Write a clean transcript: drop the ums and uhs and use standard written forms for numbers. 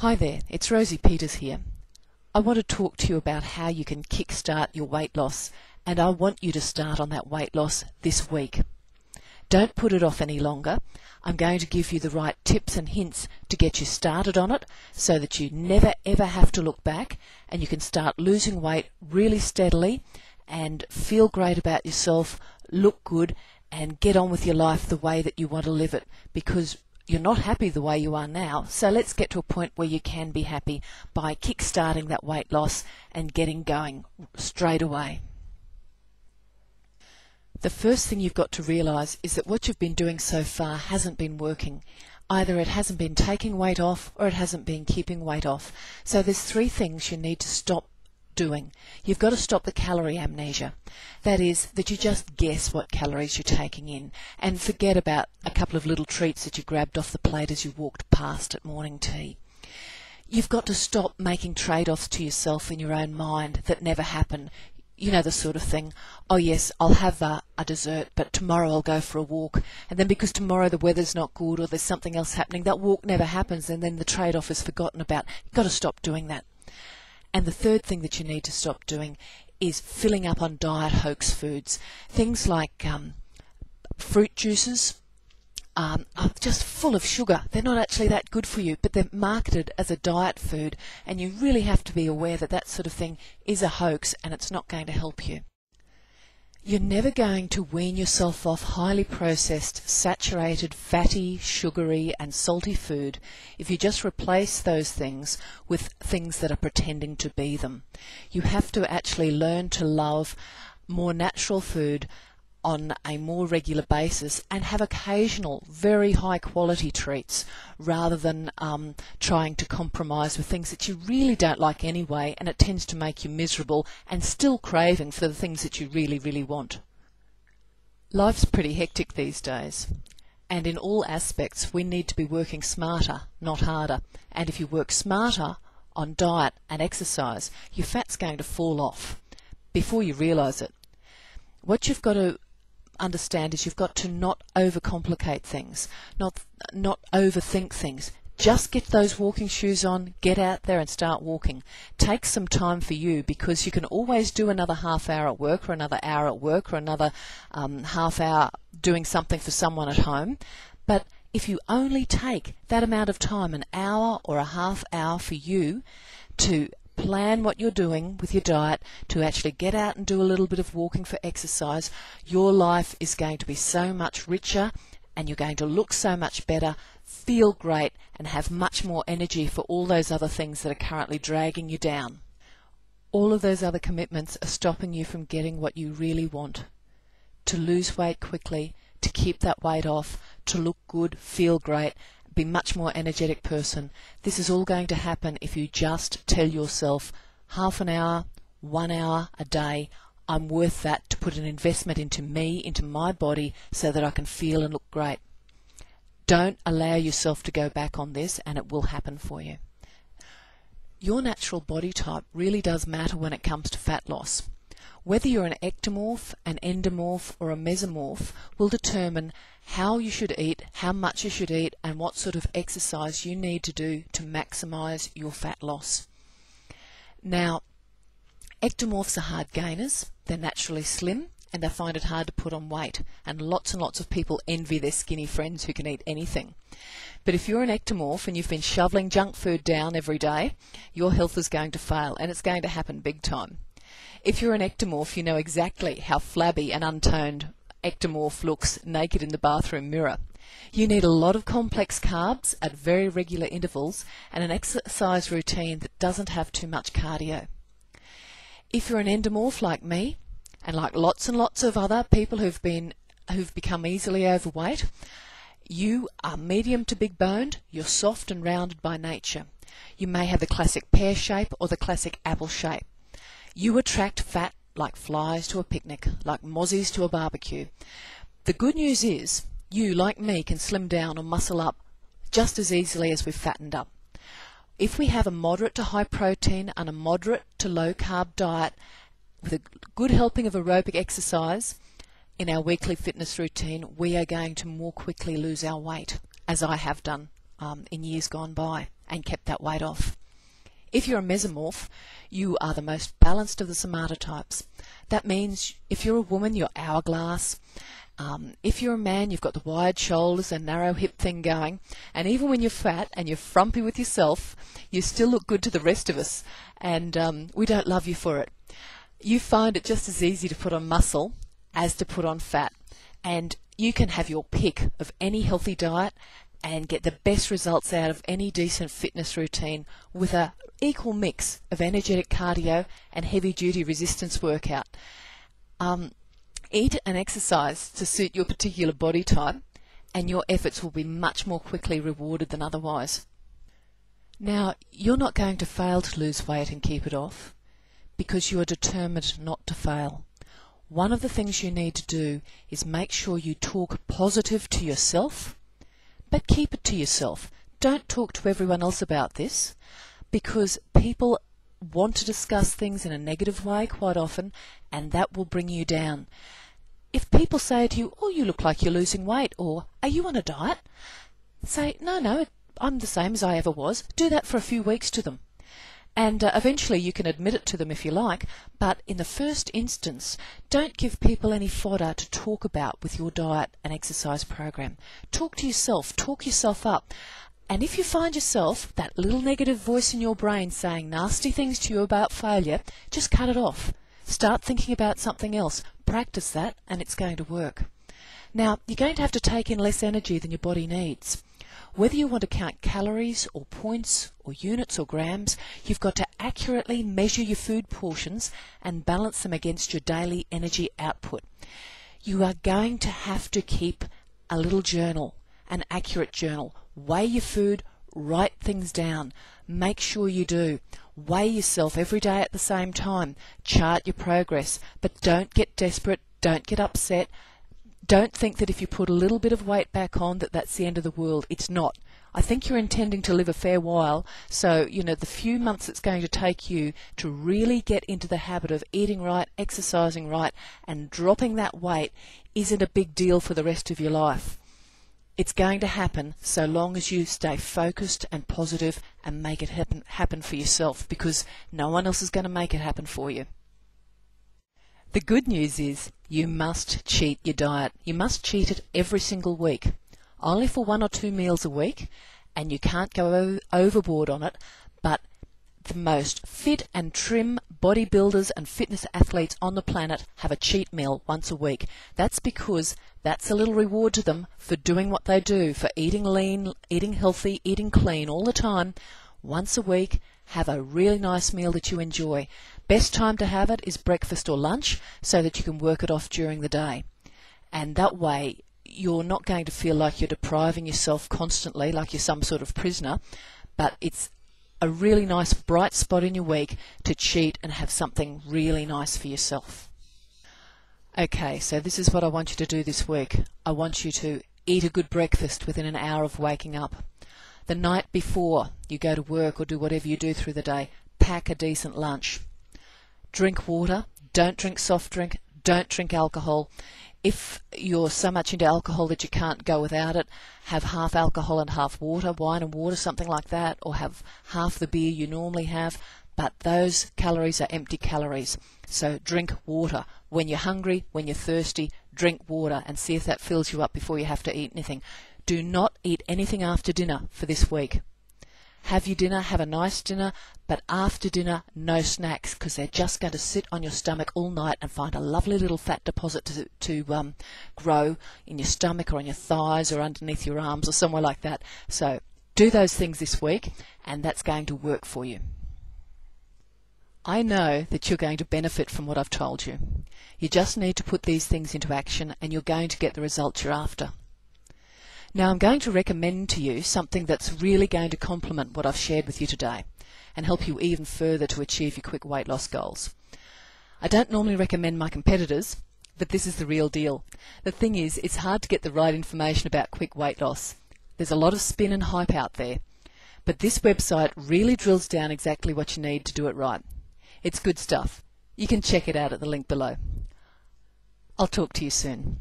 Hi there, it's Rosie Peters here. I want to talk to you about how you can kickstart your weight loss, and I want you to start on that weight loss this week. Don't put it off any longer. I'm going to give you the right tips and hints to get you started on it so that you never ever have to look back and you can start losing weight really steadily and feel great about yourself, look good, and get on with your life the way that you want to live it, because you're not happy the way you are now. So let's get to a point where you can be happy by kick-starting that weight loss and getting going straight away. The first thing you've got to realise is that what you've been doing so far hasn't been working. Either it hasn't been taking weight off or it hasn't been keeping weight off. So there's three things you need to stop doing. You've got to stop the calorie amnesia. That is, that you just guess what calories you're taking in and forget about a couple of little treats that you grabbed off the plate as you walked past at morning tea. You've got to stop making trade-offs to yourself in your own mind that never happen. You know, the sort of thing, oh yes, I'll have a dessert, but tomorrow I'll go for a walk, and then because tomorrow the weather's not good or there's something else happening, that walk never happens, and then the trade-off is forgotten about. You've got to stop doing that. And the third thing that you need to stop doing is filling up on diet hoax foods. Things like fruit juices are just full of sugar. They're not actually that good for you, but they're marketed as a diet food, and you really have to be aware that that sort of thing is a hoax and it's not going to help you. You're never going to wean yourself off highly processed, saturated, fatty, sugary and salty food if you just replace those things with things that are pretending to be them. You have to actually learn to love more natural food on a more regular basis and have occasional very high quality treats rather than trying to compromise with things that you really don't like anyway, and it tends to make you miserable and still craving for the things that you really, really want. Life's pretty hectic these days, and in all aspects we need to be working smarter, not harder. And if you work smarter on diet and exercise, your fat's going to fall off before you realise it. What you've got to understand is you've got to not overcomplicate things, not overthink things. Just get those walking shoes on, get out there and start walking. Take some time for you, because you can always do another half hour at work or another hour at work or another half hour doing something for someone at home. But if you only take that amount of time, an hour or a half hour for you to plan what you're doing with your diet, to actually get out and do a little bit of walking for exercise, your life is going to be so much richer and you're going to look so much better, feel great and have much more energy for all those other things that are currently dragging you down. All of those other commitments are stopping you from getting what you really want: to lose weight quickly, to keep that weight off, to look good, feel great, be much more energetic person. This is all going to happen if you just tell yourself half an hour, 1 hour a day, I'm worth that to put an investment into me, into my body, so that I can feel and look great. Don't allow yourself to go back on this, and it will happen for you. Your natural body type really does matter when it comes to fat loss. Whether you're an ectomorph, an endomorph or a mesomorph will determine how you should eat, how much you should eat, and what sort of exercise you need to do to maximize your fat loss. Now, ectomorphs are hard gainers. They're naturally slim and they find it hard to put on weight, and lots of people envy their skinny friends who can eat anything. But if you're an ectomorph and you've been shoveling junk food down every day, your health is going to fail, and it's going to happen big time. If you're an ectomorph, you know exactly how flabby and untoned ectomorph looks naked in the bathroom mirror. You need a lot of complex carbs at very regular intervals and an exercise routine that doesn't have too much cardio. If you're an endomorph like me, and like lots and lots of other people who've become easily overweight, you are medium to big boned, you're soft and rounded by nature. You may have the classic pear shape or the classic apple shape. You attract fat like flies to a picnic, like mozzies to a barbecue. The good news is, you, like me, can slim down or muscle up just as easily as we've fattened up. If we have a moderate to high protein and a moderate to low carb diet with a good helping of aerobic exercise in our weekly fitness routine, we are going to more quickly lose our weight, as I have done in years gone by. and kept that weight off. If you're a mesomorph, you are the most balanced of the somatotypes. That means if you're a woman, you're hourglass. If you're a man, you've got the wide shoulders and narrow hip thing going. And even when you're fat and you're frumpy with yourself, you still look good to the rest of us. And we don't love you for it. You find it just as easy to put on muscle as to put on fat. And you can have your pick of any healthy diet and get the best results out of any decent fitness routine with an equal mix of energetic cardio and heavy-duty resistance workout. Eat and exercise to suit your particular body type, and your efforts will be much more quickly rewarded than otherwise. Now, you're not going to fail to lose weight and keep it off, because you are determined not to fail. One of the things you need to do is make sure you talk positive to yourself, but keep it to yourself. Don't talk to everyone else about this, because people want to discuss things in a negative way quite often, and that will bring you down. If people say to you, oh, you look like you're losing weight, or are you on a diet? Say, no, I'm the same as I ever was. Do that for a few weeks to them. And eventually you can admit it to them if you like, but in the first instance, don't give people any fodder to talk about with your diet and exercise program. Talk to yourself, talk yourself up. And if you find yourself, that little negative voice in your brain saying nasty things to you about failure, just cut it off. Start thinking about something else. Practice that, and it's going to work. Now, you're going to have to take in less energy than your body needs. Whether you want to count calories or points or units or grams, you've got to accurately measure your food portions and balance them against your daily energy output. You are going to have to keep a little journal, an accurate journal. Weigh your food, write things down. Make sure you do. Weigh yourself every day at the same time. Chart your progress, but don't get desperate, don't get upset. Don't think that if you put a little bit of weight back on that that's the end of the world. It's not. I think you're intending to live a fair while, so the few months it's going to take you to really get into the habit of eating right, exercising right, and dropping that weight isn't a big deal for the rest of your life. It's going to happen so long as you stay focused and positive and make it happen for yourself, because no one else is going to make it happen for you. The good news is you must cheat your diet. You must cheat it every single week. Only for 1 or 2 meals a week, and you can't go overboard on it, but the most fit and trim bodybuilders and fitness athletes on the planet have a cheat meal once a week. That's because that's a little reward to them for doing what they do, for eating lean, eating healthy, eating clean all the time. Once a week, have a really nice meal that you enjoy. Best time to have it is breakfast or lunch, so that you can work it off during the day. And that way, you're not going to feel like you're depriving yourself constantly, like you're some sort of prisoner, but it's a really nice bright spot in your week to cheat and have something really nice for yourself. Okay, so this is what I want you to do this week. I want you to eat a good breakfast within an hour of waking up. The night before you go to work or do whatever you do through the day, pack a decent lunch. Drink water. Don't drink soft drink. Don't drink alcohol. If you're so much into alcohol that you can't go without it, have half alcohol and half water, wine and water, something like that, or have half the beer you normally have, but those calories are empty calories. So drink water. When you're hungry, when you're thirsty, drink water and see if that fills you up before you have to eat anything. Do not eat anything after dinner for this week. Have your dinner, have a nice dinner, but after dinner, no snacks, because they're just going to sit on your stomach all night and find a lovely little fat deposit to grow in your stomach or on your thighs or underneath your arms or somewhere like that. So do those things this week, and that's going to work for you. I know that you're going to benefit from what I've told you. You just need to put these things into action, and you're going to get the results you're after. Now I'm going to recommend to you something that's really going to complement what I've shared with you today and help you even further to achieve your quick weight loss goals. I don't normally recommend my competitors, but this is the real deal. The thing is, it's hard to get the right information about quick weight loss. There's a lot of spin and hype out there, but this website really drills down exactly what you need to do it right. It's good stuff. You can check it out at the link below. I'll talk to you soon.